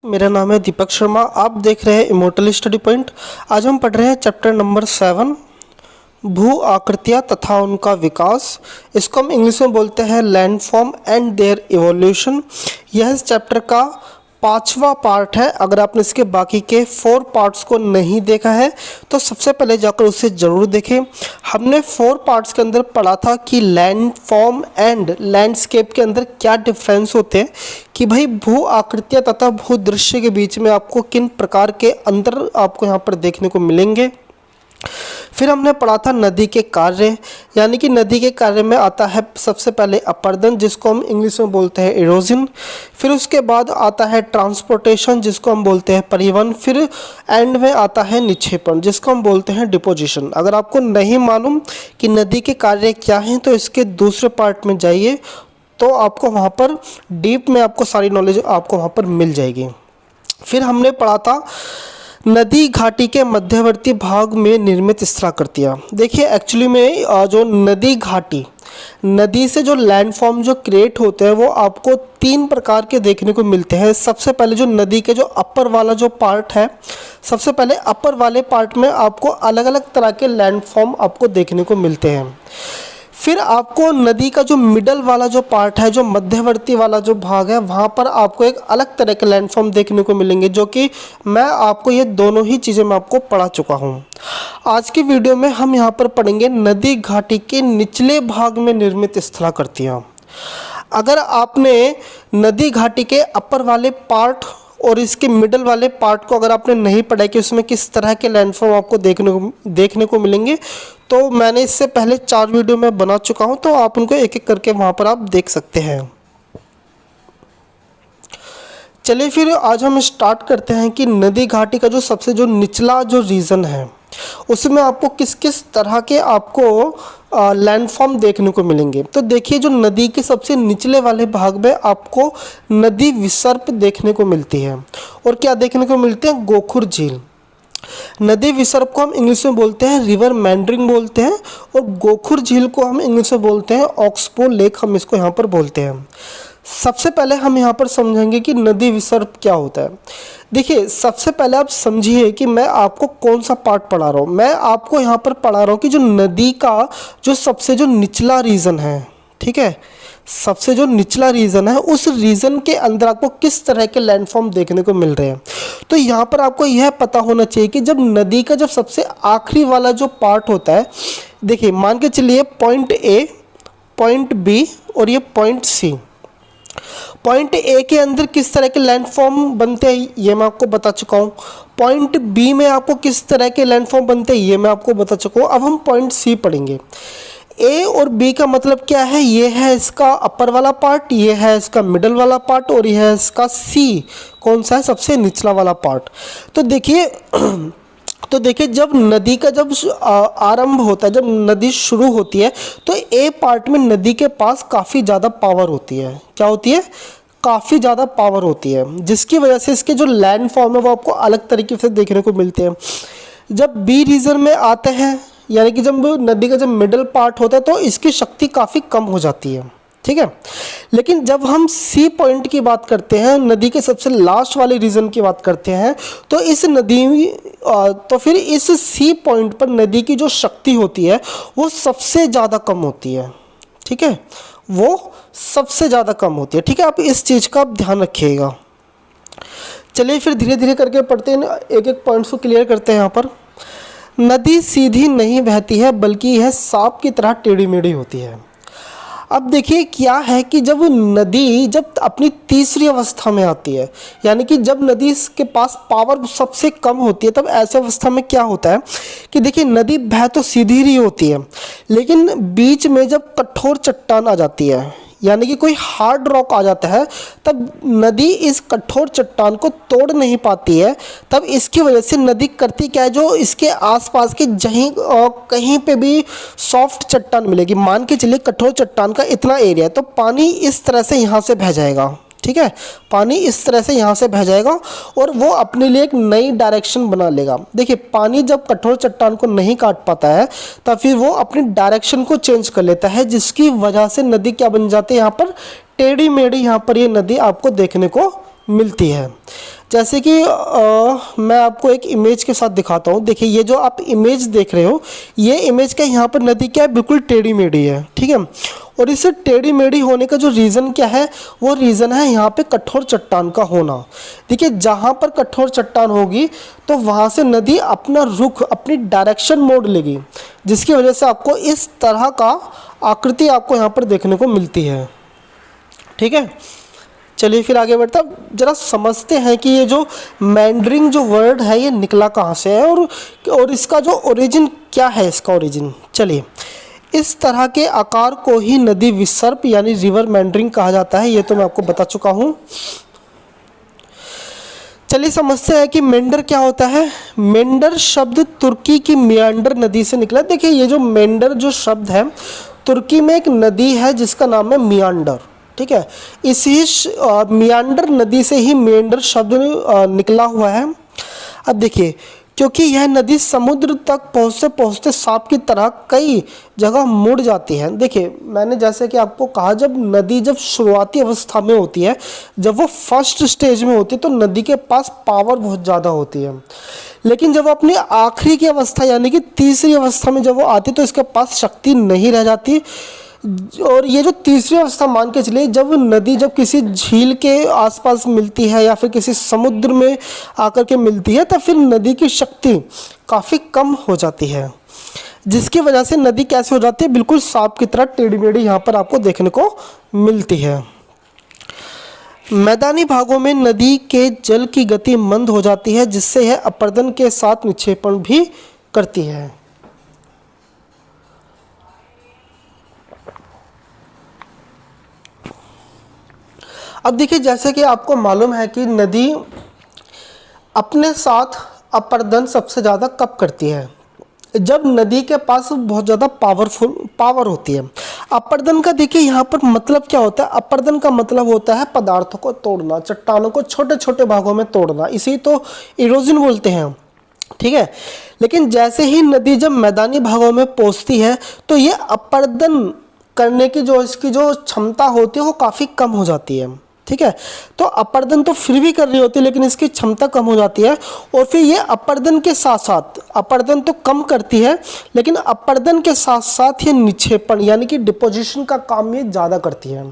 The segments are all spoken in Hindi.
मेरा नाम है दीपक शर्मा। आप देख रहे हैं इमोर्टल स्टडी पॉइंट। आज हम पढ़ रहे हैं चैप्टर नंबर 7, भू आकृतियाँ तथा उनका विकास। इसको हम इंग्लिश में बोलते हैं लैंडफॉर्म एंड देयर इवोल्यूशन। यह इस चैप्टर का 5वां पार्ट है। अगर आपने इसके बाकी के 4 पार्ट्स को नहीं देखा है तो सबसे पहले जाकर उसे ज़रूर देखें। हमने 4 पार्ट्स के अंदर पढ़ा था कि लैंडफॉर्म एंड लैंडस्केप के अंदर क्या डिफरेंस होते हैं, कि भाई भू आकृतियाँ तथा भू दृश्य के बीच में आपको किन प्रकार के अंतर आपको यहाँ पर देखने को मिलेंगे। फिर हमने पढ़ा था नदी के कार्य, यानी कि नदी के कार्य में आता है सबसे पहले अपर्दन, जिसको हम इंग्लिश में बोलते हैं इरोजन। फिर उसके बाद आता है ट्रांसपोर्टेशन, जिसको हम बोलते हैं परिवहन। फिर एंड में आता है निक्षेपण, जिसको हम बोलते हैं डिपोजिशन। अगर आपको नहीं मालूम कि नदी के कार्य क्या हैं तो इसके दूसरे पार्ट में जाइए, तो आपको वहाँ पर डीप में आपको सारी नॉलेज आपको वहाँ पर मिल जाएगी। फिर हमने पढ़ा था नदी घाटी के मध्यवर्ती भाग में निर्मित स्थलाकृतियाँ। देखिए एक्चुअली में जो नदी घाटी, नदी से जो लैंडफॉर्म जो क्रिएट होते हैं वो आपको 3 प्रकार के देखने को मिलते हैं। सबसे पहले जो नदी के जो अपर वाला जो पार्ट है, सबसे पहले अपर वाले पार्ट में आपको अलग अलग तरह के लैंडफॉर्म आपको देखने को मिलते हैं। फिर आपको नदी का जो मिडल वाला जो पार्ट है, जो मध्यवर्ती वाला जो भाग है, वहाँ पर आपको एक अलग तरह के लैंडफॉर्म देखने को मिलेंगे, जो कि मैं आपको ये दोनों ही चीज़ें मैं आपको पढ़ा चुका हूँ। आज की वीडियो में हम यहाँ पर पढ़ेंगे नदी घाटी के निचले भाग में निर्मित स्थलाकृतियाँ। अगर आपने नदी घाटी के अपर वाले पार्ट और इसके मिडल वाले पार्ट को अगर आपने नहीं पढ़ा कि उसमें किस तरह के लैंडफॉर्म आपको देखने को मिलेंगे, तो मैंने इससे पहले 4 वीडियो में बना चुका हूं, तो आप उनको एक एक करके वहां पर आप देख सकते हैं। चलिए फिर आज हम स्टार्ट करते हैं कि नदी घाटी का जो सबसे जो निचला जो रीजन है उसमें आपको किस किस तरह के आपको लैंडफॉर्म देखने को मिलेंगे। तो देखिए जो नदी के सबसे निचले वाले भाग में आपको नदी विसर्प देखने को मिलती है। और क्या देखने को मिलते हैं? गोखुर झील। नदी विसर्प को हम इंग्लिश में बोलते हैं रिवर मैंड्रिंग बोलते हैं, और गोखुर झील को हम इंग्लिश में बोलते हैं ऑक्सबो लेक, हम इसको यहाँ पर बोलते हैं। सबसे पहले हम यहाँ पर समझेंगे कि नदी विसर्प क्या होता है। देखिए सबसे पहले आप समझिए कि मैं आपको कौन सा पार्ट पढ़ा रहा हूँ। मैं आपको यहाँ पर पढ़ा रहा हूँ कि जो नदी का जो सबसे जो निचला रीजन है, ठीक है, सबसे जो निचला रीजन है उस रीजन के अंदर आपको किस तरह के लैंडफॉर्म देखने को मिल रहे हैं। तो यहाँ पर आपको यह पता होना चाहिए कि जब नदी का जब सबसे आखिरी वाला जो पार्ट होता है, देखिए मान के चलिए पॉइंट ए, पॉइंट बी और ये पॉइंट सी। पॉइंट ए के अंदर किस तरह के लैंडफॉर्म बनते हैं ये मैं आपको बता चुका हूँ। पॉइंट बी में आपको किस तरह के लैंडफॉर्म बनते हैं ये मैं आपको बता चुका हूँ। अब हम पॉइंट सी पढ़ेंगे। ए और बी का मतलब क्या है? ये है इसका अपर वाला पार्ट, ये है इसका मिडल वाला पार्ट, और ये है इसका सी कौन सा है? सबसे निचला वाला पार्ट। तो देखिए जब नदी का जब आरंभ होता है, जब नदी शुरू होती है, तो ए पार्ट में नदी के पास काफ़ी ज़्यादा पावर होती है। क्या होती है? काफ़ी ज़्यादा पावर होती है, जिसकी वजह से इसके जो लैंडफॉर्म है वो आपको अलग तरीके से देखने को मिलते हैं। जब बी रीजन में आते हैं, यानी कि जब नदी का जब मिडल पार्ट होता है, तो इसकी शक्ति काफ़ी कम हो जाती है, ठीक है। लेकिन जब हम सी पॉइंट की बात करते हैं, नदी के सबसे लास्ट वाले रीजन की बात करते हैं, तो फिर इस सी पॉइंट पर नदी की जो शक्ति होती है वो सबसे ज़्यादा कम होती है, ठीक है, वो सबसे ज़्यादा कम होती है, ठीक है। आप इस चीज़ का ध्यान रखिएगा। चलिए फिर धीरे धीरे करके पढ़ते हैं, एक एक पॉइंट्स को क्लियर करते हैं। यहाँ पर नदी सीधी नहीं बहती है, बल्कि यह सांप की तरह टेढ़ी मेढ़ी होती है। अब देखिए क्या है कि जब नदी जब अपनी तीसरी अवस्था में आती है, यानी कि जब नदी के पास पावर सबसे कम होती है, तब ऐसे अवस्था में क्या होता है कि देखिए नदी बह तो सीधी ही होती है, लेकिन बीच में जब कठोर चट्टान आ जाती है, यानी कि कोई हार्ड रॉक आ जाता है, तब नदी इस कठोर चट्टान को तोड़ नहीं पाती है। तब इसकी वजह से नदी करती क्या है, जो इसके आसपास के कहीं पे भी सॉफ्ट चट्टान मिलेगी, मान के चलिए कठोर चट्टान का इतना एरिया है, तो पानी इस तरह से यहाँ से बह जाएगा, ठीक है, पानी इस तरह से यहाँ से बह जाएगा और वो अपने लिए एक नई डायरेक्शन बना लेगा। देखिए पानी जब कठोर चट्टान को नहीं काट पाता है तब फिर वो अपनी डायरेक्शन को चेंज कर लेता है, जिसकी वजह से नदी क्या बन जाती है, यहाँ पर टेढ़ी मेढ़ी यहाँ पर ये नदी आपको देखने को मिलती है। जैसे कि मैं आपको एक इमेज के साथ दिखाता हूँ। देखिए ये जो आप इमेज देख रहे हो, ये इमेज का यहाँ पर नदी क्या है, बिल्कुल टेढ़ी मेढ़ी है, ठीक है। और इसे टेढ़ी मेढ़ी होने का जो रीज़न क्या है, वो रीज़न है यहाँ पे कठोर चट्टान का होना। देखिए जहाँ पर कठोर चट्टान होगी तो वहाँ से नदी अपना रुख, अपनी डायरेक्शन मोड़ लेगी, जिसकी वजह से आपको इस तरह का आकृति आपको यहाँ पर देखने को मिलती है, ठीक है। चलिए फिर आगे बढ़ता, जरा समझते हैं कि ये जो मैंड्रिन जो वर्ड है ये निकला कहाँ से है और इसका जो ओरिजिन क्या है, इसका ओरिजिन। चलिए, इस तरह के आकार को ही नदी विसर्प यानी रिवर मैंड्रिन कहा जाता है, ये तो मैं आपको बता चुका हूँ। चलिए समझते हैं कि मेंडर क्या होता है। मेंडर शब्द तुर्की की मियांडर नदी से निकला। देखिए ये जो मेंडर जो शब्द है, तुर्की में एक नदी है जिसका नाम है मियांडर, ठीक है। इसी मियांडर नदी से ही मेंडर शब्द निकला हुआ है। अब देखिए, क्योंकि यह नदी समुद्र तक पहुँचते पहुँचते सांप की तरह कई जगह मुड़ जाती है। देखिए मैंने जैसे कि आपको कहा, जब नदी जब शुरुआती अवस्था में होती है, जब वो फर्स्ट स्टेज में होती है तो नदी के पास पावर बहुत ज़्यादा होती है। लेकिन जब वो अपनी आखिरी की अवस्था यानी कि तीसरी अवस्था में जब वो आती है तो इसके पास शक्ति नहीं रह जाती। और ये जो तीसरी अवस्था मान के चलिए, जब नदी जब किसी झील के आसपास मिलती है या फिर किसी समुद्र में आकर के मिलती है, तो फिर नदी की शक्ति काफ़ी कम हो जाती है, जिसकी वजह से नदी कैसे हो जाती है, बिल्कुल सांप की तरह टेढ़ी मेढ़ी यहाँ पर आपको देखने को मिलती है। मैदानी भागों में नदी के जल की गति मंद हो जाती है, जिससे यह अपरदन के साथ निक्षेपण भी करती है। अब देखिए, जैसे कि आपको मालूम है कि नदी अपने साथ अपरदन सबसे ज़्यादा कब करती है, जब नदी के पास बहुत ज़्यादा पावर होती है। अपरदन का देखिए यहाँ पर मतलब क्या होता है, अपरदन का मतलब होता है पदार्थों को तोड़ना, चट्टानों को छोटे छोटे भागों में तोड़ना, इसी तो इरोजन बोलते हैं, ठीक है। लेकिन जैसे ही नदी जब मैदानी भागों में पहुँचती है तो ये अपरदन करने की जो इसकी जो क्षमता होती है वो काफ़ी कम हो जाती है, ठीक है। तो अपरदन तो फिर भी कर रही होती है लेकिन इसकी क्षमता कम हो जाती है। और फिर ये अपरदन के साथ साथ, अपरदन तो कम करती है लेकिन अपरदन के साथ साथ ये निक्षेपण यानी कि डिपोजिशन का काम ये ज़्यादा करती है।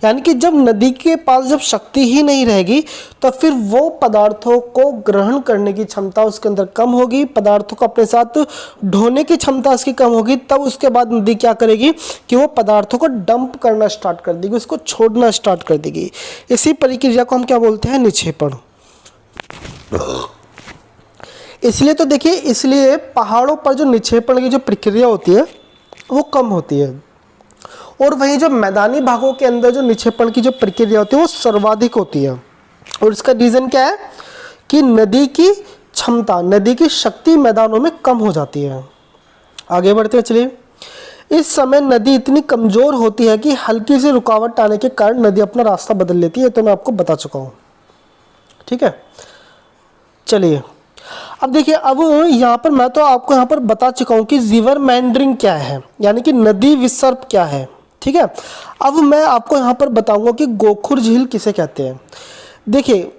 यानी कि जब नदी के पास जब शक्ति ही नहीं रहेगी तो फिर वो पदार्थों को ग्रहण करने की क्षमता उसके अंदर कम होगी, पदार्थों को अपने साथ ढोने की क्षमता उसकी कम होगी। तब उसके बाद नदी क्या करेगी कि वो पदार्थों को डंप करना स्टार्ट कर देगी, उसको छोड़ना स्टार्ट कर देगी। इसी प्रक्रिया को हम क्या बोलते हैं, निक्षेपण। इसलिए तो देखिए, इसलिए पहाड़ों पर जो निक्षेपण की जो प्रक्रिया होती है वो कम होती है, और वहीं जो मैदानी भागों के अंदर जो निक्षेपण की जो प्रक्रिया होती है वो सर्वाधिक होती है। और इसका रीज़न क्या है कि नदी की क्षमता, नदी की शक्ति मैदानों में कम हो जाती है। आगे बढ़ते हैं, चलिए। इस समय नदी इतनी कमज़ोर होती है कि हल्की सी रुकावट आने के कारण नदी अपना रास्ता बदल लेती है, तो मैं आपको बता चुका हूँ, ठीक है। चलिए अब देखिए, अब यहाँ पर मैं तो आपको यहाँ पर बता चुका हूँ कि रिवर मैंड्रिन क्या है, यानी कि नदी विसर्प क्या है, ठीक है। अब मैं आपको यहाँ पर बताऊँगा कि गोखुर झील किसे कहते हैं। देखिए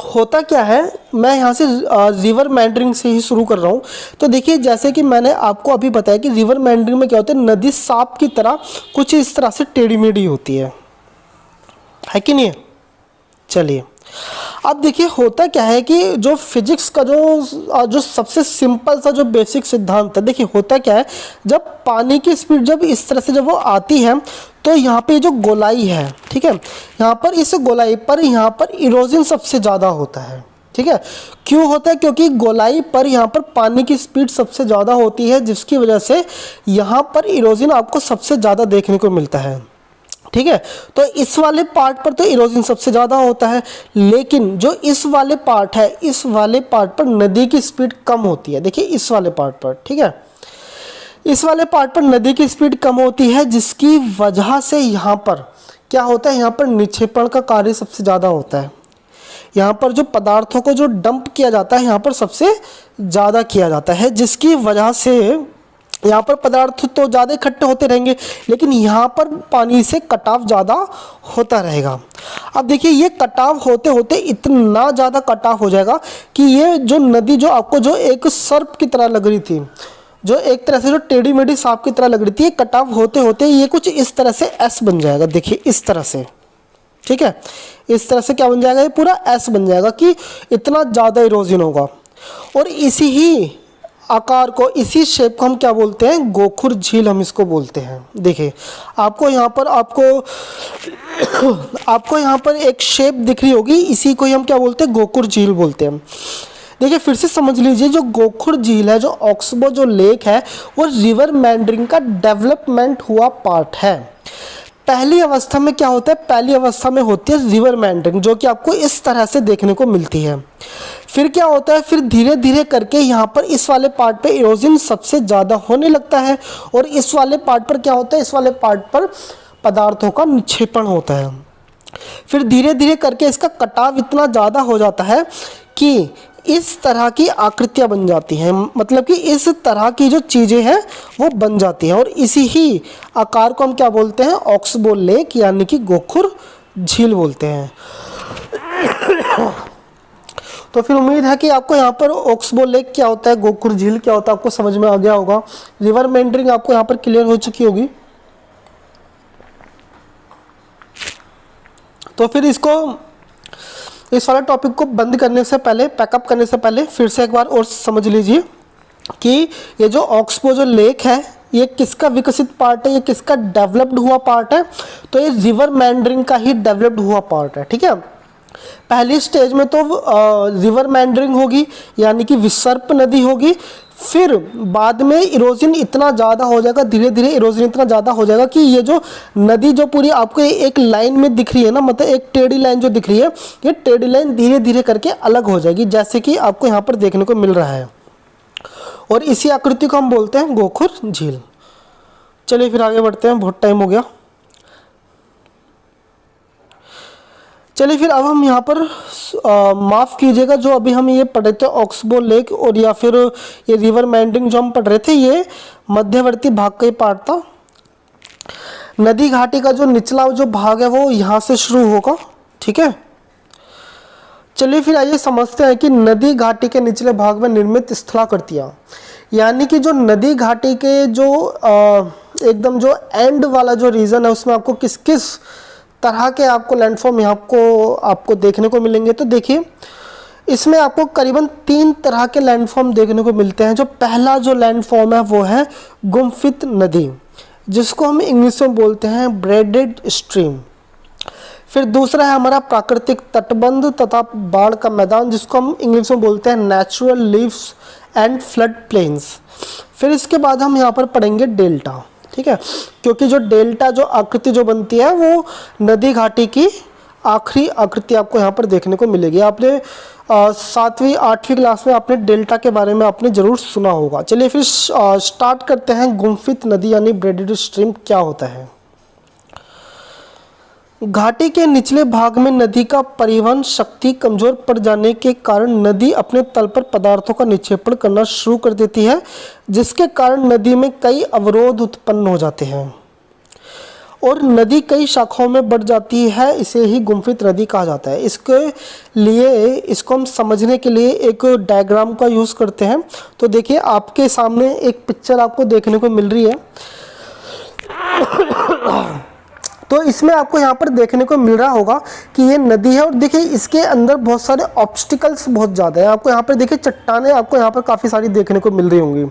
होता क्या है, मैं यहाँ से रिवर मैंड्रिन से ही शुरू कर रहा हूँ। तो देखिए, जैसे कि मैंने आपको अभी बताया कि रिवर मैंड्रिन में क्या होता है, नदी सांप की तरह कुछ इस तरह से टेढ़ी मेढ़ी होती है कि नहीं है। चलिए अब देखिए, होता क्या है कि जो फिजिक्स का जो सबसे सिंपल सा जो बेसिक सिद्धांत है, देखिए होता क्या है, जब पानी की स्पीड जब इस तरह से जब वो आती है तो यहाँ पे जो गोलाई है, ठीक है, यहाँ पर इस गोलाई पर यहाँ पर इरोजन सबसे ज़्यादा होता है, ठीक है। क्यों होता है, क्योंकि गोलाई पर यहाँ पर पानी की स्पीड सबसे ज़्यादा होती है, जिसकी वजह से यहाँ पर इरोजन आपको सबसे ज़्यादा देखने को मिलता है, ठीक है। तो इस वाले पार्ट पर तो इरोजन सबसे ज़्यादा होता है, लेकिन जो इस वाले पार्ट है, इस वाले पार्ट पर नदी की स्पीड कम होती है। देखिए इस वाले पार्ट पर, ठीक है, इस वाले पार्ट पर नदी की स्पीड कम होती है, जिसकी वजह से यहाँ पर क्या होता है, यहाँ पर निक्षेपण का कार्य सबसे ज़्यादा होता है। यहाँ पर जो पदार्थों को जो डंप किया जाता है यहाँ पर सबसे ज़्यादा किया जाता है, जिसकी वजह से यहाँ पर पदार्थ तो ज़्यादा इकट्ठे होते रहेंगे, लेकिन यहाँ पर पानी से कटाव ज़्यादा होता रहेगा। अब देखिए ये कटाव होते होते इतना ज़्यादा कटाव हो जाएगा कि ये जो नदी जो आपको जो एक सर्प की तरह लग रही थी, जो एक तरह से जो टेढ़ी मेढ़ी सांप की तरह लग रही थी, ये कटाव होते होते ये कुछ इस तरह से एस बन जाएगा। देखिए इस तरह से, ठीक है, इस तरह से क्या बन जाएगा, ये पूरा एस बन जाएगा कि इतना ज़्यादा इरोजन होगा। और इसी ही आकार को, इसी शेप को हम क्या बोलते हैं, गोखुर झील हम इसको बोलते हैं। देखिए आपको यहाँ पर आपको यहाँ पर एक शेप दिख रही होगी, इसी को ही हम क्या बोलते हैं, गोखुर झील बोलते हैं। देखिए फिर से समझ लीजिए, जो गोखुर झील है, जो ऑक्सबो जो लेक है, वो रिवर मैंड्रिन का डेवलपमेंट हुआ पार्ट है। पहली अवस्था में क्या होता है, पहली अवस्था में होती है रिवर मैंड्रिन, जो कि आपको इस तरह से देखने को मिलती है। फिर क्या होता है, फिर धीरे धीरे करके यहाँ पर इस वाले पार्ट पे इरोजन सबसे ज़्यादा होने लगता है, और इस वाले पार्ट पर क्या होता है, इस वाले पार्ट पर पदार्थों का निक्षेपण होता है। फिर धीरे धीरे करके इसका कटाव इतना ज़्यादा हो जाता है कि इस तरह की आकृतियाँ बन जाती हैं, मतलब कि इस तरह की जो चीज़ें हैं वो बन जाती हैं, और इसी ही आकार को हम क्या बोलते हैं, ऑक्सबो लेक यानी कि गोखुर झील बोलते हैं। तो फिर उम्मीद है कि आपको यहाँ पर ऑक्सबो लेक क्या होता है, गोखुर झील क्या होता है, आपको समझ में आ गया होगा। रिवर मेंडरिंग आपको यहाँ पर क्लियर हो चुकी होगी। तो फिर इस वाले टॉपिक को बंद करने से पहले, पैकअप करने से पहले फिर से एक बार और समझ लीजिए कि ये जो ऑक्सबो जो लेक है, ये किसका विकसित पार्ट है, ये किसका डेवलप्ड हुआ पार्ट है, तो ये रिवर मैंड्रिन का ही डेवलप्ड हुआ पार्ट है। ठीक है, पहली स्टेज में तो रिवर मैंड्रिन होगी, यानी कि विसर्प नदी होगी। फिर बाद में इरोजन इतना ज़्यादा हो जाएगा, धीरे धीरे इरोजन इतना ज़्यादा हो जाएगा कि ये जो नदी जो पूरी आपको एक लाइन में दिख रही है ना, मतलब एक टेढ़ी लाइन जो दिख रही है, ये टेढ़ी लाइन धीरे धीरे करके अलग हो जाएगी, जैसे कि आपको यहाँ पर देखने को मिल रहा है। और इसी आकृति को हम बोलते हैं गोखुर झील। चलिए फिर आगे बढ़ते हैं, बहुत टाइम हो गया। चलिए फिर अब हम यहाँ पर माफ़ कीजिएगा, जो अभी हम ये पढ़ रहे थे ऑक्सबो लेक और या फिर ये रिवर मैंड्रिन जो हम पढ़ रहे थे, ये मध्यवर्ती भाग का ही पार्ट था। नदी घाटी का जो निचला जो भाग है वो यहाँ से शुरू होगा। ठीक है, चलिए फिर आइए समझते हैं कि नदी घाटी के निचले भाग में निर्मित स्थलाकृतियाँ, यानी कि जो नदी घाटी के जो एकदम जो एंड वाला जो रीजन है, उसमें आपको किस किस तरह के आपको लैंडफॉर्म यहाँ आपको देखने को मिलेंगे। तो देखिए इसमें आपको करीबन 3 तरह के लैंडफॉर्म देखने को मिलते हैं। जो पहला जो लैंडफॉर्म है वो है गुम्फित नदी, जिसको हम इंग्लिश में बोलते हैं ब्रेडेड स्ट्रीम। फिर दूसरा है हमारा प्राकृतिक तटबंध तथा बाढ़ का मैदान, जिसको हम इंग्लिश में बोलते हैं natural leaves and flood plains. फिर इसके बाद हम यहाँ पर पढ़ेंगे डेल्टा। ठीक है, क्योंकि जो डेल्टा जो आकृति जो बनती है वो नदी घाटी की आखिरी आकृति आपको यहाँ पर देखने को मिलेगी। आपने 7वीं 8वीं क्लास में आपने डेल्टा के बारे में आपने ज़रूर सुना होगा। चलिए फिर स्टार्ट करते हैं। गुम्फित नदी यानी ब्रेडेड स्ट्रीम क्या होता है। घाटी के निचले भाग में नदी का परिवहन शक्ति कमजोर पड़ जाने के कारण नदी अपने तल पर पदार्थों का निक्षेपण करना शुरू कर देती है, जिसके कारण नदी में कई अवरोध उत्पन्न हो जाते हैं और नदी कई शाखाओं में बढ़ जाती है। इसे ही गुम्फित नदी कहा जाता है। इसको हम समझने के लिए एक डायग्राम का यूज़ करते हैं। तो देखिए आपके सामने एक पिक्चर आपको देखने को मिल रही है। तो इसमें आपको यहाँ पर देखने को मिल रहा होगा कि ये नदी है और देखिए इसके अंदर बहुत सारे ऑब्स्टिकल्स बहुत ज़्यादा है। आपको यहाँ पर देखिए चट्टानें आपको यहाँ पर काफ़ी सारी देखने को मिल रही होंगी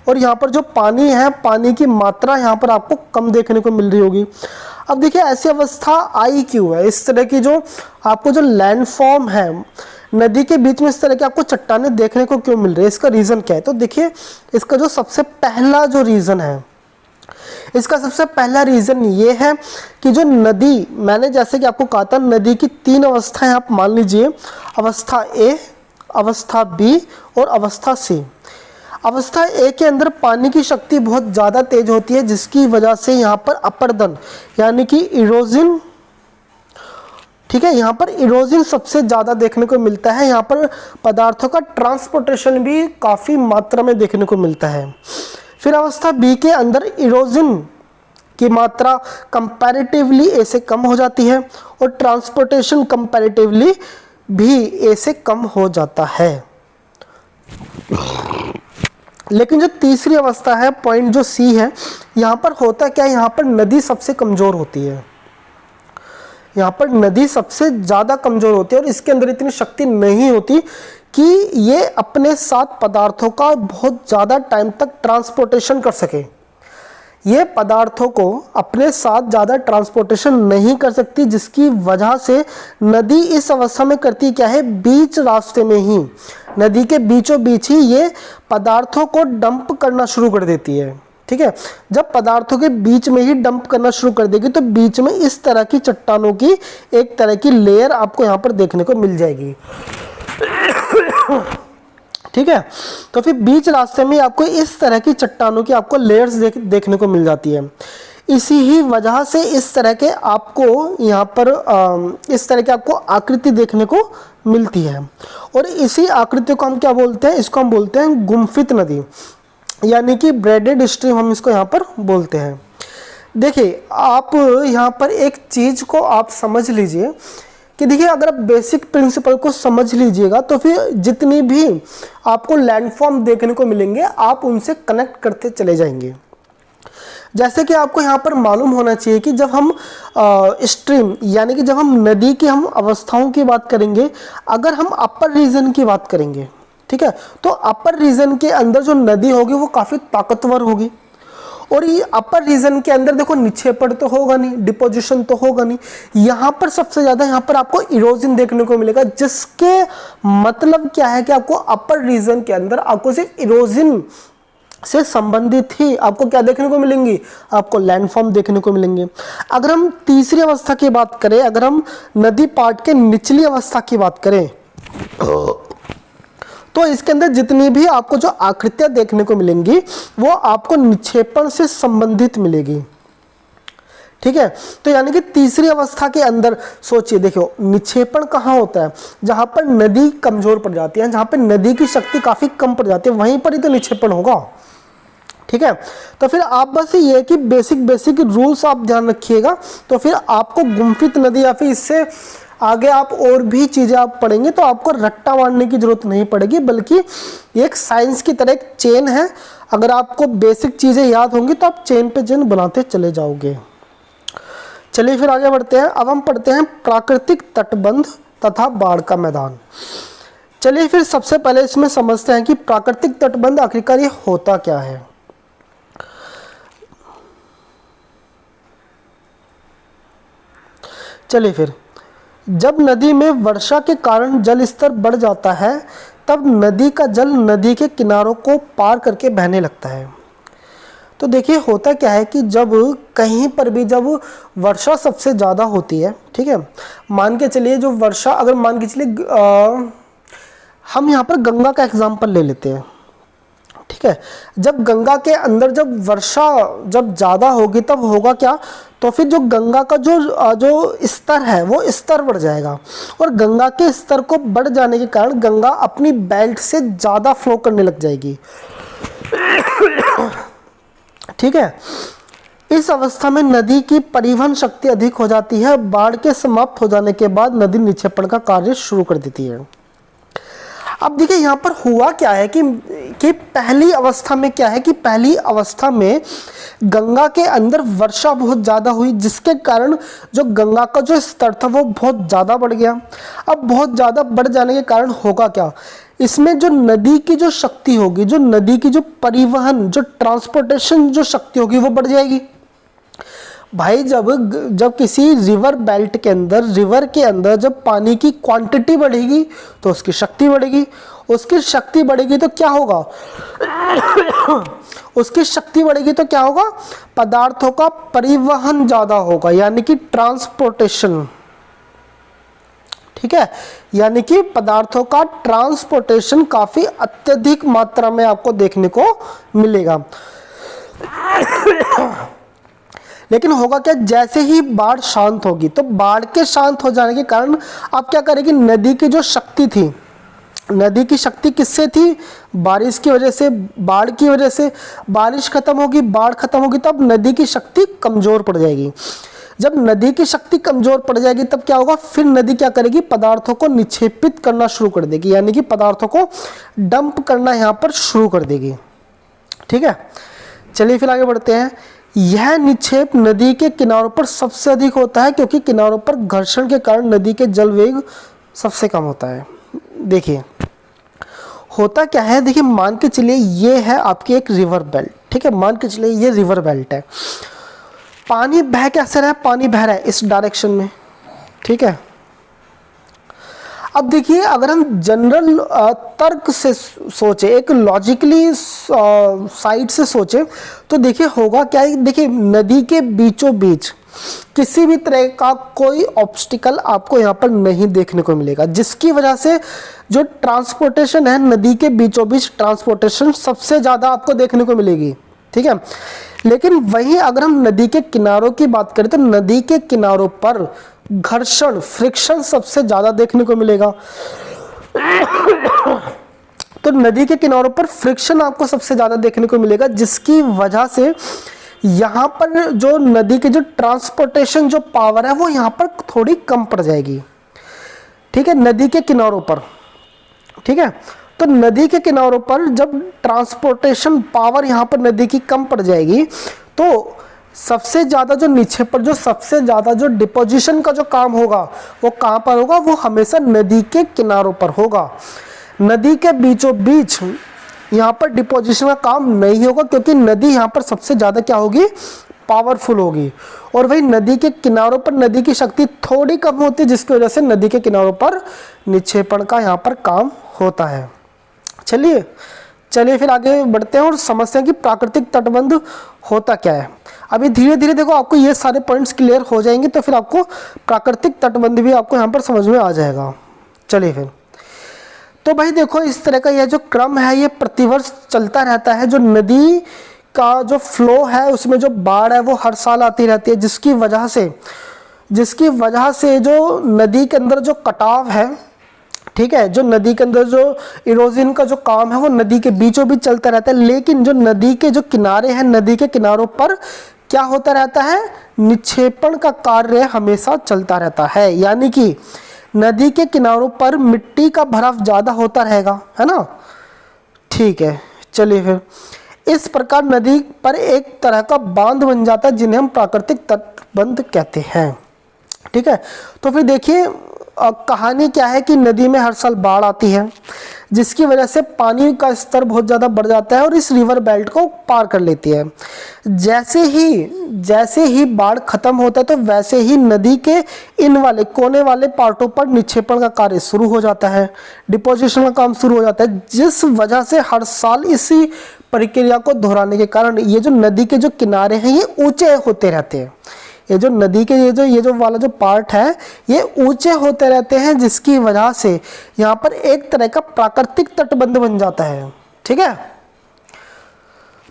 और यहाँ पर जो पानी है, पानी की मात्रा यहाँ पर आपको कम देखने को मिल रही होगी। अब देखिए ऐसी अवस्था आई क्यों है, इस तरह की जो आपको जो लैंडफॉर्म है नदी के बीच में इस तरह के आपको चट्टानें देखने को क्यों मिल रही है, इसका रीज़न क्या है। तो देखिए इसका जो सबसे पहला जो रीज़न है, इसका सबसे पहला रीज़न ये है कि जो नदी, मैंने जैसे कि आपको कहा था नदी की 3 अवस्थाएं आप मान लीजिए, अवस्था ए, अवस्था बी और अवस्था सी। अवस्था ए के अंदर पानी की शक्ति बहुत ज़्यादा तेज होती है, जिसकी वजह से यहाँ पर अपरदन यानी कि इरोजन, ठीक है, यहाँ पर इरोजन सबसे ज़्यादा देखने को मिलता है। यहाँ पर पदार्थों का ट्रांसपोर्टेशन भी काफ़ी मात्रा में देखने को मिलता है। फिर अवस्था बी के अंदर इरोजन की मात्रा कंपैरेटिवली ए से कम हो जाती है और ट्रांसपोर्टेशन कंपैरेटिवली भी ए से कम हो जाता है। लेकिन जो तीसरी अवस्था है, पॉइंट जो सी है, यहाँ पर होता क्या है, यहाँ पर नदी सबसे कमज़ोर होती है, यहाँ पर नदी सबसे ज़्यादा कमज़ोर होती है और इसके अंदर इतनी शक्ति नहीं होती कि ये अपने साथ पदार्थों का बहुत ज़्यादा टाइम तक ट्रांसपोर्टेशन कर सके। ये पदार्थों को अपने साथ ज़्यादा ट्रांसपोर्टेशन नहीं कर सकती, जिसकी वजह से नदी इस अवस्था में करती क्या है, बीच रास्ते में ही, नदी के बीचों बीच ही ये पदार्थों को डंप करना शुरू कर देती है। ठीक है, जब पदार्थों के बीच में ही डंप करना शुरू कर देगी तो बीच में इस तरह की चट्टानों की एक तरह की लेयर आपको यहाँ पर देखने को मिल जाएगी। ठीक है, तो फिर बीच रास्ते में आपको इस तरह की चट्टानों की आपको लेयर्स देखने को मिल जाती है। इसी ही वजह से इस तरह के आपको यहाँ पर इस तरह की आपको आकृति देखने को मिलती है और इसी आकृति को हम क्या बोलते हैं, इसको हम बोलते हैं गुम्फित नदी, यानी कि ब्रेडेड स्ट्रीम हम इसको यहाँ पर बोलते हैं। देखिए, आप यहाँ पर एक चीज़ को आप समझ लीजिए कि देखिए, अगर आप बेसिक प्रिंसिपल को समझ लीजिएगा तो फिर जितनी भी आपको लैंडफॉर्म देखने को मिलेंगे आप उनसे कनेक्ट करते चले जाएंगे। जैसे कि आपको यहाँ पर मालूम होना चाहिए कि जब हम स्ट्रीम यानी कि जब हम नदी की हम अवस्थाओं की बात करेंगे, अगर हम अपर रीजन की बात करेंगे, ठीक है, तो अपर रीजन के अंदर जो नदी होगी वो काफ़ी ताकतवर होगी और ये अपर रीजन के अंदर देखो निक्षेपण तो होगा नहीं, डिपोजिशन तो होगा नहीं, यहाँ पर सबसे ज़्यादा यहाँ पर आपको इरोजन देखने को मिलेगा, जिसके मतलब क्या है कि आपको अपर रीजन के अंदर आपको सिर्फ इरोजन से संबंधित ही आपको क्या देखने को मिलेंगी, आपको लैंडफॉर्म देखने को मिलेंगे। अगर हम तीसरी अवस्था की बात करें, अगर हम नदी पार्ट के निचली अवस्था की बात करें तो इसके अंदर जितनी भी आपको जो आकृतियां देखने को मिलेंगी वो आपको निक्षेपण से संबंधित मिलेगी। ठीक है, तो यानी कि तीसरी अवस्था के अंदर सोचिए, देखो निक्षेपण कहाँ होता है, जहां पर नदी कमजोर पड़ जाती है, जहां पर नदी की शक्ति काफी कम पड़ जाती है, वहीं पर ही तो निक्षेपण होगा। ठीक है, तो फिर आप बस ये कि बेसिक रूल्स आप ध्यान रखिएगा, तो फिर आपको गुम्फित नदी या फिर इससे आगे आप और भी चीज़ें आप पढ़ेंगे तो आपको रट्टा मारने की जरूरत नहीं पड़ेगी, बल्कि एक साइंस की तरह एक चेन है। अगर आपको बेसिक चीज़ें याद होंगी तो आप चेन पे चेन बनाते चले जाओगे। चलिए फिर आगे बढ़ते हैं। अब हम पढ़ते हैं प्राकृतिक तटबंध तथा बाढ़ का मैदान। चलिए फिर सबसे पहले इसमें समझते हैं कि प्राकृतिक तटबंध आखिरकार ये होता क्या है। चलिए फिर, जब नदी में वर्षा के कारण जल स्तर बढ़ जाता है तब नदी का जल नदी के किनारों को पार करके बहने लगता है। तो देखिए होता क्या है कि जब कहीं पर भी जब वर्षा सबसे ज़्यादा होती है, ठीक है, मान के चलिए जो वर्षा, अगर मान के चलिए हम यहाँ पर गंगा का एग्जाम्पल ले लेते हैं। ठीक है, जब गंगा के अंदर जब वर्षा जब ज़्यादा होगी तब होगा क्या, तो फिर जो गंगा का जो स्तर है वो स्तर बढ़ जाएगा और गंगा के स्तर को बढ़ जाने के कारण गंगा अपनी बेल्ट से ज़्यादा फ्लो करने लग जाएगी। ठीक है, इस अवस्था में नदी की परिवहन शक्ति अधिक हो जाती है। बाढ़ के समाप्त हो जाने के बाद नदी निक्षेपण का कार्य शुरू कर देती है। अब देखिए यहाँ पर हुआ क्या है कि पहली अवस्था में क्या है कि पहली अवस्था में गंगा के अंदर वर्षा बहुत ज़्यादा हुई, जिसके कारण जो गंगा का जो स्तर था वो बहुत ज़्यादा बढ़ गया। अब बहुत ज़्यादा बढ़ जाने के कारण होगा क्या, इसमें जो नदी की जो शक्ति होगी, जो नदी की जो परिवहन जो ट्रांसपोर्टेशन जो शक्ति होगी वो बढ़ जाएगी। भाई जब किसी रिवर बेल्ट के अंदर, रिवर के अंदर जब पानी की क्वांटिटी बढ़ेगी तो उसकी शक्ति बढ़ेगी, उसकी शक्ति बढ़ेगी तो क्या होगा उसकी शक्ति बढ़ेगी तो क्या होगा, पदार्थों का परिवहन ज़्यादा होगा, यानी कि ट्रांसपोर्टेशन। ठीक है, यानी कि पदार्थों का ट्रांसपोर्टेशन काफ़ी अत्यधिक मात्रा में आपको देखने को मिलेगा। लेकिन होगा क्या, जैसे ही बाढ़ शांत होगी तो बाढ़ के शांत हो जाने के कारण आप क्या करेंगे, नदी की जो शक्ति थी, नदी की शक्ति किससे थी? बारिश की वजह से, बाढ़ की वजह से। बारिश खत्म होगी, बाढ़ खत्म होगी, तब नदी की शक्ति कमजोर पड़ जाएगी। जब नदी की शक्ति कमजोर पड़ जाएगी तब क्या होगा? फिर नदी क्या करेगी? पदार्थों को निक्षेपित करना शुरू कर देगी, यानी कि पदार्थों को डंप करना यहाँ पर शुरू कर देगी। ठीक है, चलिए फिर आगे बढ़ते हैं। यह निक्षेप नदी के किनारों पर सबसे अधिक होता है, क्योंकि किनारों पर घर्षण के कारण नदी के जल वेग सबसे कम होता है। देखिए होता क्या है, देखिए मान के चलिए ये है आपकी एक रिवर बेल्ट। ठीक है, मान के चलिए ये रिवर बेल्ट है। पानी बह कैसे रहा है? पानी बह रहा है इस डायरेक्शन में। ठीक है, अब देखिए अगर हम जनरल तर्क से सोचे, एक लॉजिकली साइड से सोचे, तो देखिए होगा क्या है। देखिए नदी के बीचों बीच किसी भी तरह का कोई ऑब्स्टिकल आपको यहाँ पर नहीं देखने को मिलेगा, जिसकी वजह से जो ट्रांसपोर्टेशन है, नदी के बीचों बीच ट्रांसपोर्टेशन सबसे ज़्यादा आपको देखने को मिलेगी। ठीक है, लेकिन वहीं अगर हम नदी के किनारों की बात करें तो नदी के किनारों पर घर्षण, फ्रिक्शन सबसे ज़्यादा देखने को मिलेगा। तो नदी के किनारों पर फ्रिक्शन आपको सबसे ज़्यादा देखने को मिलेगा, जिसकी वजह से यहाँ पर जो नदी के जो ट्रांसपोर्टेशन जो पावर है वो यहाँ पर थोड़ी कम पड़ जाएगी। ठीक है, नदी के किनारों पर। ठीक है, तो नदी के किनारों पर जब ट्रांसपोर्टेशन पावर यहाँ पर नदी की कम पड़ जाएगी, तो सबसे ज़्यादा जो नीचे पर जो सबसे ज़्यादा जो डिपोजिशन का जो काम होगा वो कहाँ पर होगा? वो हमेशा नदी के किनारों पर होगा। नदी के बीचों बीच यहाँ पर डिपोजिशन का काम नहीं होगा, क्योंकि नदी यहाँ पर सबसे ज़्यादा क्या होगी? पावरफुल होगी। और वही नदी के किनारों पर नदी की शक्ति थोड़ी कम होती है, जिसकी वजह से नदी के किनारों पर निक्षेपण का यहाँ पर काम होता है। चलिए फिर आगे बढ़ते हैं और समझते हैं कि प्राकृतिक तटबंध होता क्या है। अभी धीरे धीरे देखो आपको ये सारे पॉइंट्स क्लियर हो जाएंगे, तो फिर आपको प्राकृतिक तटबंध भी आपको यहाँ पर समझ में आ जाएगा। चलिए फिर, तो भाई देखो इस तरह का यह जो क्रम है ये प्रतिवर्ष चलता रहता है। जो नदी का जो फ्लो है उसमें जो बाढ़ है वो हर साल आती रहती है, जिसकी वजह से जो नदी के अंदर जो कटाव है, ठीक है, जो नदी के अंदर जो इरोजन का जो काम है वो नदी के बीचों बीच चलता रहता है। लेकिन जो नदी के जो किनारे हैं, नदी के किनारों पर क्या होता रहता है? निक्षेपण का कार्य हमेशा चलता रहता है, यानी कि नदी के किनारों पर मिट्टी का भराव ज़्यादा होता रहेगा, है ना। ठीक है, चलिए फिर इस प्रकार नदी पर एक तरह का बांध बन जाता है, जिन्हें हम प्राकृतिक तटबंध कहते हैं। ठीक है, तो फिर देखिए कहानी क्या है कि नदी में हर साल बाढ़ आती है, जिसकी वजह से पानी का स्तर बहुत ज़्यादा बढ़ जाता है और इस रिवर बेल्ट को पार कर लेती है। जैसे ही बाढ़ खत्म होता है तो वैसे ही नदी के इन वाले कोने वाले पार्टों पर निक्षेपण का कार्य शुरू हो जाता है, डिपोजिशन का काम शुरू हो जाता है, जिस वजह से हर साल इसी प्रक्रिया को दोहराने के कारण ये जो नदी के जो किनारे हैं ये ऊंचे होते रहते हैं। ये जो नदी के ये जो वाला जो पार्ट है ये ऊंचे होते रहते हैं, जिसकी वजह से यहाँ पर एक तरह का प्राकृतिक तटबंध बन जाता है। ठीक है,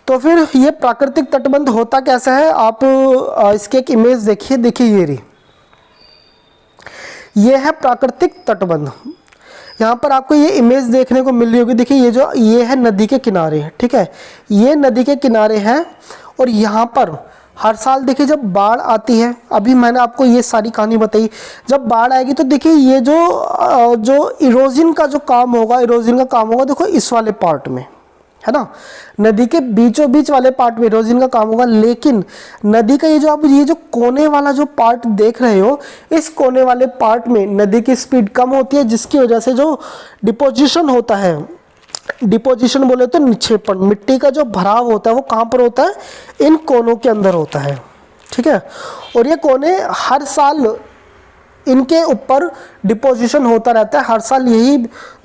तो फिर ये प्राकृतिक तटबंध होता कैसा है? आप इसके एक इमेज देखिए, ये है प्राकृतिक तटबंध। यहाँ पर आपको ये इमेज देखने को मिल रही होगी। देखिए ये है नदी के किनारे, ठीक है, ये नदी के किनारे हैं और यहाँ पर हर साल देखिए जब बाढ़ आती है, अभी मैंने आपको ये सारी कहानी बताई, जब बाढ़ आएगी तो देखिए ये जो इरोजन का काम होगा देखो इस वाले पार्ट में, है ना, नदी के बीचों बीच वाले पार्ट में इरोजन का काम होगा। लेकिन नदी का आप ये जो कोने वाला जो पार्ट देख रहे हो, इस कोने वाले पार्ट में नदी की स्पीड कम होती है, जिसकी वजह से जो डिपोजिशन होता है, डिपोजिशन बोले तो निक्षेपण, मिट्टी का जो भराव होता है वो कहाँ पर होता है? इन कोनों के अंदर होता है। ठीक है, और ये कोने हर साल इनके ऊपर डिपोजिशन होता रहता है, हर साल यही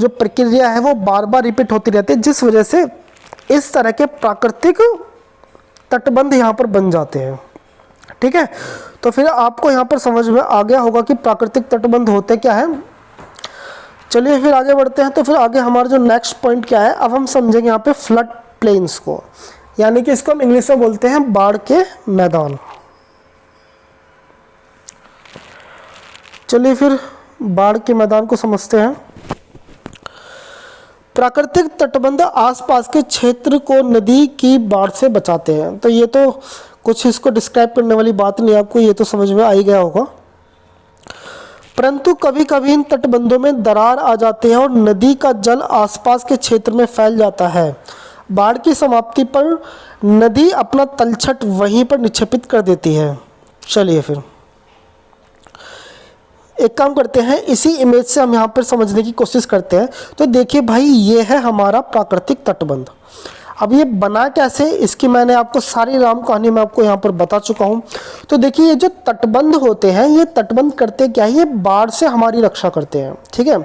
जो प्रक्रिया है वो बार बार रिपीट होती रहती है, जिस वजह से इस तरह के प्राकृतिक तटबंध यहाँ पर बन जाते हैं। ठीक है, तो फिर आपको यहाँ पर समझ में आ गया होगा कि प्राकृतिक तटबंध होते क्या है। चलिए फिर आगे बढ़ते हैं। तो फिर आगे हमारा जो नेक्स्ट पॉइंट क्या है, अब हम समझेंगे यहाँ पे फ्लड प्लेन्स को, यानी कि इसको हम इंग्लिश में बोलते हैं बाढ़ के मैदान। चलिए फिर बाढ़ के मैदान को समझते हैं। प्राकृतिक तटबंध आसपास के क्षेत्र को नदी की बाढ़ से बचाते हैं। तो ये तो कुछ इसको डिस्क्राइब करने वाली बात नहीं, आपको ये तो समझ में आ ही गया होगा। परंतु कभी कभी इन तटबंधों में दरार आ जाते हैं और नदी का जल आसपास के क्षेत्र में फैल जाता है। बाढ़ की समाप्ति पर नदी अपना तलछट वहीं पर निक्षेपित कर देती है। चलिए फिर एक काम करते हैं, इसी इमेज से हम यहाँ पर समझने की कोशिश करते हैं। तो देखिए भाई, ये है हमारा प्राकृतिक तटबंध। अब ये बना कैसे, इसकी मैंने आपको सारी राम कहानी में आपको यहाँ पर बता चुका हूँ। तो देखिए, ये जो तटबंध होते हैं, ये तटबंध करते क्या है, ये बाढ़ से हमारी रक्षा करते हैं, ठीक है।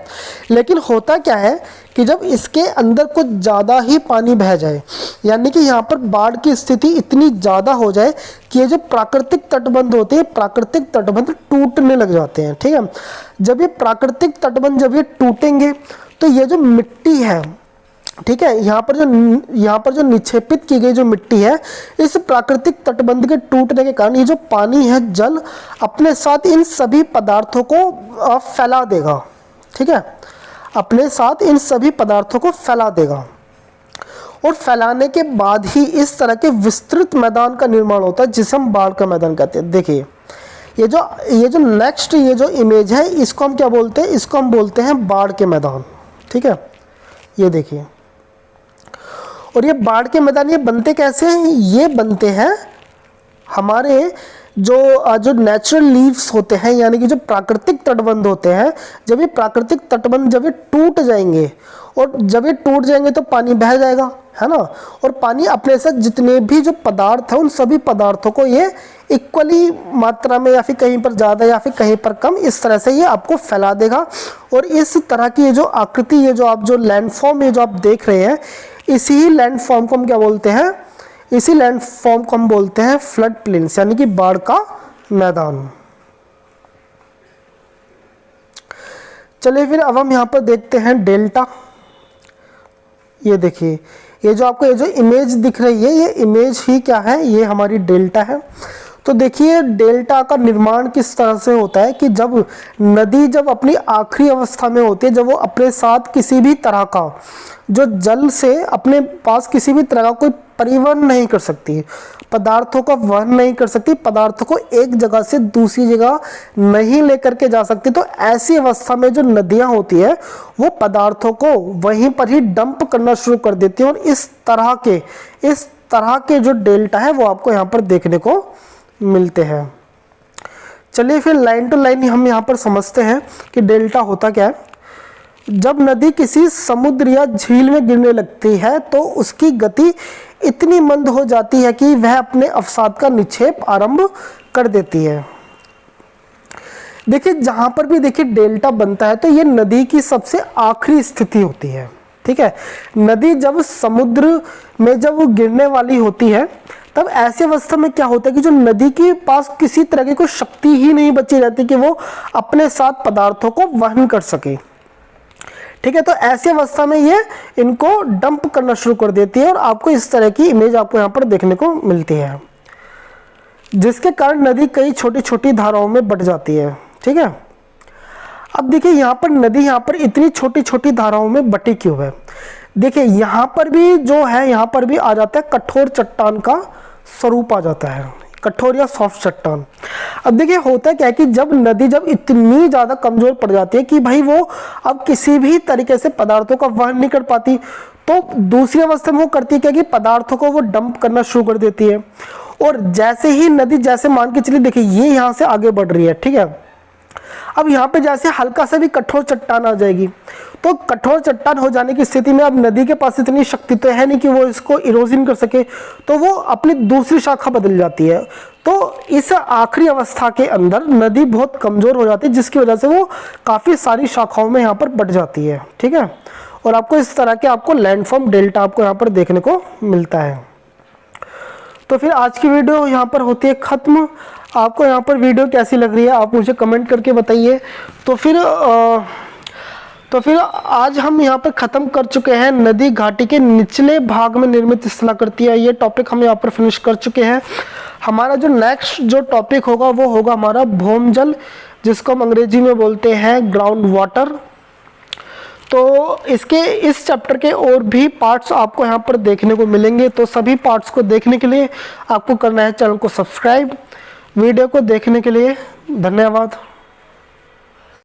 लेकिन होता क्या है कि जब इसके अंदर कुछ ज़्यादा ही पानी बह जाए, यानी कि यहाँ पर बाढ़ की स्थिति इतनी ज़्यादा हो जाए कि ये जो प्राकृतिक तटबंध होते हैं, प्राकृतिक तटबंध टूटने लग जाते हैं, ठीक है। जब ये प्राकृतिक तटबंध जब ये टूटेंगे तो ये जो मिट्टी है, ठीक है, यहाँ पर जो निक्षेपित की गई जो मिट्टी है, इस प्राकृतिक तटबंध के टूटने के कारण ये जो पानी है, जल अपने साथ इन सभी पदार्थों को फैला देगा, ठीक है, अपने साथ इन सभी पदार्थों को फैला देगा। और फैलाने के बाद ही इस तरह के विस्तृत मैदान का निर्माण होता है, जिसे हम बाढ़ का मैदान कहते हैं। देखिए, ये जो नेक्स्ट ये जो इमेज है, इसको हम क्या बोलते हैं, इसको हम बोलते हैं बाढ़ के मैदान, ठीक है। ये देखिए, और ये बाढ़ के मैदान ये बनते कैसे हैं, ये बनते हैं हमारे जो नेचुरल लीव्स होते हैं, यानी कि जो प्राकृतिक तटबंध होते हैं, जब ये प्राकृतिक तटबंध जब ये टूट जाएंगे, और जब ये टूट जाएंगे तो पानी बह जाएगा, है ना। और पानी अपने साथ जितने भी जो पदार्थ हैं, उन सभी पदार्थों को ये इक्वली मात्रा में, या फिर कहीं पर ज़्यादा या फिर कहीं पर कम, इस तरह से ये आपको फैला देगा। और इस तरह की ये जो आकृति, ये जो आप जो लैंडफॉर्म ये जो आप देख रहे हैं, इसी लैंडफॉर्म को हम क्या बोलते हैं, इसी लैंडफॉर्म को हम बोलते हैं फ्लड प्लेन्स, यानी कि बाढ़ का मैदान। चलिए फिर अब हम यहाँ पर देखते हैं डेल्टा। ये देखिए, ये जो आपको ये जो इमेज दिख रही है, ये इमेज ही क्या है, ये हमारी डेल्टा है। तो देखिए, डेल्टा का निर्माण किस तरह से होता है कि जब नदी जब अपनी आखिरी अवस्था में होती है, जब वो अपने साथ किसी भी तरह का जो जल से अपने पास किसी भी तरह का कोई परिवहन नहीं कर सकती, पदार्थों का वहन नहीं कर सकती, पदार्थों को एक जगह से दूसरी जगह नहीं लेकर के जा सकती, तो ऐसी अवस्था में जो नदियां होती है, वो पदार्थों को वहीं पर ही डंप करना शुरू कर देती हैं। और इस तरह के जो डेल्टा है, वो आपको यहाँ पर देखने को मिलते हैं। चलिए फिर लाइन टू लाइन हम यहाँ पर समझते हैं कि डेल्टा होता क्या है। जब नदी किसी समुद्र या झील में गिरने लगती है, तो उसकी गति इतनी मंद हो जाती है कि वह अपने अवसाद का निक्षेप आरंभ कर देती है। देखिए, जहां पर भी देखिए डेल्टा बनता है, तो ये नदी की सबसे आखिरी स्थिति होती है, ठीक है। नदी जब समुद्र में जब वो गिरने वाली होती है, तब ऐसी अवस्था में क्या होता है कि जो नदी के पास किसी तरह की कोई शक्ति ही नहीं बची रहती कि वो अपने साथ पदार्थों को वहन कर सके, ठीक है। तो ऐसी अवस्था में ये इनको डंप करना शुरू कर देती है, और आपको इस तरह की इमेज आपको यहाँ पर देखने को मिलती है, जिसके कारण नदी कई छोटी छोटी धाराओं में बट जाती है, ठीक है। अब देखिए, यहाँ पर नदी यहाँ पर इतनी छोटी छोटी धाराओं में बटी क्यों है। देखिए, यहाँ पर भी जो है, यहाँ पर भी आ जाता है कठोर चट्टान का स्वरूप आ जाता है, कठोर या सॉफ्ट चट्टान। अब देखिए, होता क्या है कि जब नदी जब इतनी ज़्यादा कमज़ोर पड़ जाती है कि भाई वो अब किसी भी तरीके से पदार्थों का वहन नहीं कर पाती, तो दूसरी अवस्था में वो करती है क्या कि पदार्थों को वो डंप करना शुरू कर देती है। और जैसे ही नदी, जैसे मान के चलिए, देखिए ये यहाँ से आगे बढ़ रही है, ठीक है। अब यहाँ पे जैसे हल्का सा भी कठोर चट्टान आ जाएगी, तो कठोर चट्टान हो जाने की स्थिति में अब नदी के पास इतनी शक्ति तो है नहीं कि वो इसको इरोजन कर सके, तो वो अपनी दूसरी शाखा बदल जाती है। तो इस आखिरी अवस्था के अंदर नदी बहुत कमज़ोर हो जाती है, जिसकी वजह से वो काफ़ी सारी शाखाओं में यहाँ पर बट जाती है, ठीक है। और आपको इस तरह के आपको लैंडफॉर्म डेल्टा आपको यहाँ पर देखने को मिलता है। तो फिर आज की वीडियो यहाँ पर होती है ख़त्म। आपको यहाँ पर वीडियो कैसी लग रही है आप मुझे कमेंट करके बताइए। तो फिर आज हम यहाँ पर ख़त्म कर चुके हैं नदी घाटी के निचले भाग में निर्मित स्थलाकृतियाँ, ये टॉपिक हम यहाँ पर फिनिश कर चुके हैं। हमारा जो नेक्स्ट जो टॉपिक होगा वो होगा हमारा भौमजल, जिसको हम अंग्रेजी में बोलते हैं ग्राउंड वाटर। तो इस चैप्टर के और भी पार्ट्स आपको यहाँ पर देखने को मिलेंगे। तो सभी पार्ट्स को देखने के लिए आपको करना है चैनल को सब्सक्राइब। वीडियो को देखने के लिए धन्यवाद।